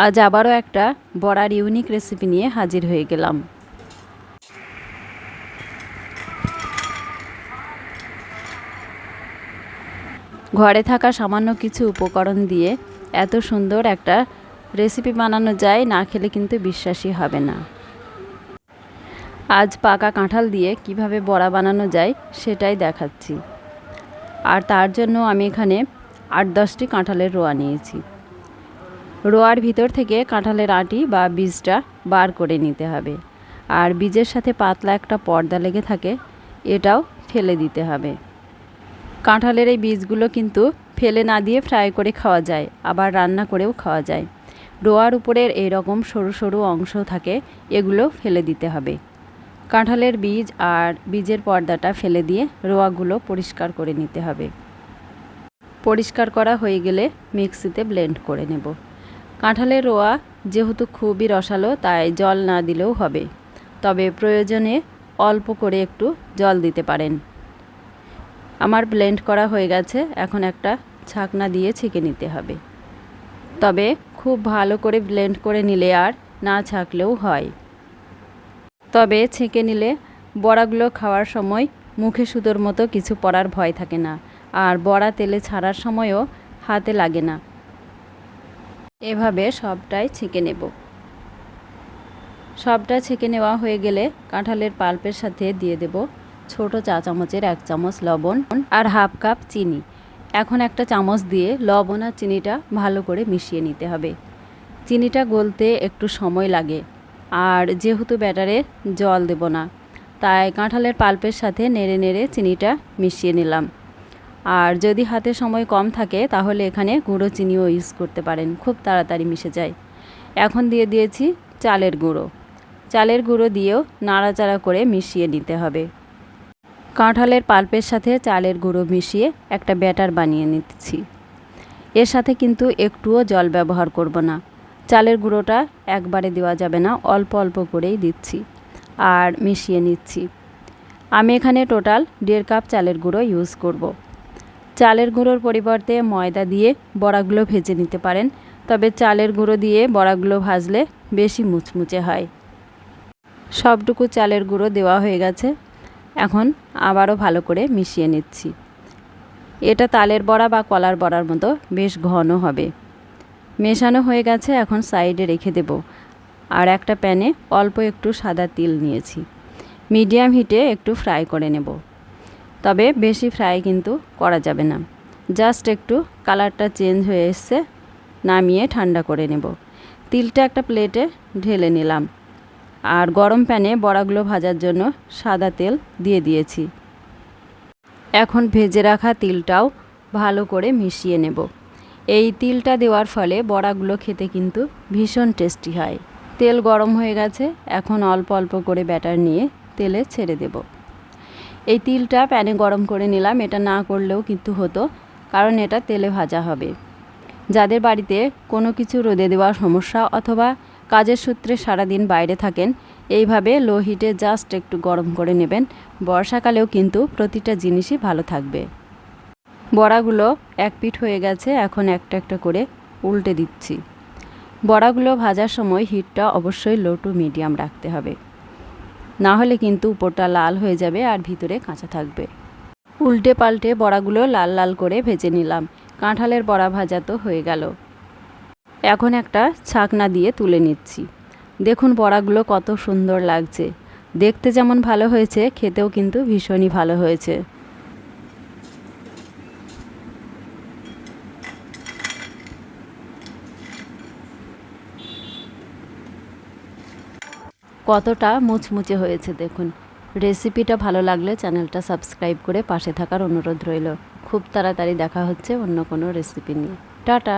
আজ আবারও একটা বড়ার ইউনিক রেসিপি নিয়ে হাজির হয়ে গেলাম। ঘরে থাকা সামান্য কিছু উপকরণ দিয়ে এত সুন্দর একটা রেসিপি বানানো যায়, না খেলে কিন্তু বিশ্বাসই হবে না। আজ পাকা কাঁঠাল দিয়ে কিভাবে বড়া বানানো যায় সেটাই দেখাচ্ছি। আর তার জন্য আমি এখানে 8-10টি কাঁঠালের রোয়া নিয়েছি। রোয়ার ভিতর থেকে কাঁঠালের আঁটি বা বীজটা বার করে নিতে হবে। আর বীজের সাথে পাতলা একটা পর্দা লেগে থাকে, এটাও ফেলে দিতে হবে। কাঁঠালের এই বীজগুলো কিন্তু ফেলে না দিয়ে ফ্রাই করে খাওয়া যায়, আবার রান্না করেও খাওয়া যায়। রোয়ার উপরের এই রকম সরু সরু অংশ থাকে, এগুলো ফেলে দিতে হবে। কাঁঠালের বীজ আর বীজের পর্দাটা ফেলে দিয়ে রোয়াগুলো পরিষ্কার করে নিতে হবে। পরিষ্কার করা হয়ে গেলে মিক্সিতে ব্লেন্ড করে নেব। কাঁঠালের রোয়া যেহেতু খুবই রসালো, তাই জল না দিলেও হবে, তবে প্রয়োজনে অল্প করে একটু জল দিতে পারেন। আমার ব্লেন্ড করা হয়ে গেছে, এখন একটা ছাঁকনা দিয়ে ছেঁকে নিতে হবে। তবে খুব ভালো করে ব্লেন্ড করে নিলে আর না ছাঁকলেও হয়। তবে ছেঁকে নিলে বড়াগুলো খাওয়ার সময় মুখে সুতোর মতো কিছু পড়ার ভয় থাকে না, আর বড়া তেলে ছাড়ার সময়ও হাতে লাগে না। এভাবে সবটাই ছেঁকে নেব। সবটা ছেঁকে নেওয়া হয়ে গেলে কাঁঠালের পাল্পের সাথে দিয়ে দেব ছোট চা চামচের 1 চামচ লবণ আর হাফ কাপ চিনি। এখন একটা চামচ দিয়ে লবণ আর চিনিটা ভালো করে মিশিয়ে নিতে হবে। চিনিটা গলতে একটু সময় লাগে, আর যেহেতু ব্যাটারে জল দেব না, তাই কাঁঠালের পাল্পের সাথে নেড়ে নেড়ে চিনিটা মিশিয়ে নিলাম। আর যদি হাতে সময় কম থাকে তাহলে এখানে গুঁড়ো চিনিও ইউজ করতে পারেন, খুব তাড়াতাড়ি মিশে যায়। এখন দিয়ে দিয়েছি চালের গুঁড়ো। চালের গুঁড়ো দিয়েও নাড়াচাড়া করে মিশিয়ে নিতে হবে। কাঁঠালের পাল্পের সাথে চালের গুঁড়ো মিশিয়ে একটা ব্যাটার বানিয়ে নিচ্ছি। এর সাথে কিন্তু একটুও জল ব্যবহার করব না। চালের গুঁড়োটা একবারে দেওয়া যাবে না, অল্প অল্প করেই দিচ্ছি আর মিশিয়ে নিচ্ছি। আমি এখানে টোটাল 1.5 কাপ চালের গুঁড়ো ইউজ করব। চালের গুঁড়োর পরিবর্তে ময়দা দিয়ে বড়াগুলো ভেজে নিতে পারেন, তবে চালের গুঁড়ো দিয়ে বড়াগুলো ভাজলে বেশি মুচমুচে হয়। সবটুকু চালের গুঁড়ো দেওয়া হয়ে গেছে, এখন আবারও ভালো করে মিশিয়ে নিচ্ছি। এটা তালের বড়া বা কলার বড়ার মতো বেশ ঘন হবে। মেশানো হয়ে গেছে, এখন সাইডে রেখে দেব। আর একটা প্যানে অল্প একটু সাদা তিল নিয়েছি, মিডিয়াম হিটে একটু ফ্রাই করে নেব। তবে বেশি ফ্রাই কিন্তু করা যাবে না, জাস্ট একটু কালারটা চেঞ্জ হয়ে এসছে, নামিয়ে ঠান্ডা করে নেব। তিলটা একটা প্লেটে ঢেলে নিলাম, আর গরম প্যানে বড়াগুলো ভাজার জন্য সাদা তেল দিয়ে দিয়েছি। এখন ভেজে রাখা তিলটাও ভালো করে মিশিয়ে নেব। এই তিলটা দেওয়ার ফলে বড়াগুলো খেতে কিন্তু ভীষণ টেস্টি হয়। তেল গরম হয়ে গেছে, এখন অল্প অল্প করে ব্যাটার নিয়ে তেলে ছেড়ে দেব। এই তিলটা প্যানে গরম করে নিলাম, এটা না করলেও কিন্তু হতো, কারণ এটা তেলে ভাজা হবে। যাদের বাড়িতে কোনো কিছু রোদে দেওয়ার সমস্যা অথবা কাজের সূত্রে সারাদিন বাইরে থাকেন, এইভাবে লো হিটে জাস্ট একটু গরম করে নেবেন। বর্ষাকালেও কিন্তু প্রতিটা জিনিসই ভালো থাকবে। বড়াগুলো এক পিঠ হয়ে গেছে, এখন একটা একটা করে উল্টে দিচ্ছি। বড়াগুলো ভাজার সময় হিটটা অবশ্যই লো টু মিডিয়াম রাখতে হবে, না হলে কিন্তু উপরটা লাল হয়ে যাবে আর ভিতরে কাঁচা থাকবে। উল্টে পাল্টে বড়াগুলো লাল লাল করে ভেজে নিলাম। কাঁঠালের বড়া ভাজা তো হয়ে গেল। এখন একটা ছাঁকনা দিয়ে তুলে নিচ্ছি। দেখুন বড়াগুলো কত সুন্দর লাগছে। দেখতে যেমন ভালো হয়েছে, খেতেও কিন্তু ভীষণই ভালো হয়েছে। কতটা মুচমুচে হয়েছে দেখুন। রেসিপিটা ভালো লাগলে চ্যানেলটা সাবস্ক্রাইব করে পাশে থাকার অনুরোধ রইল। খুব তাড়াতাড়ি দেখা হচ্ছে অন্য কোনো রেসিপি নিয়ে। টাটা।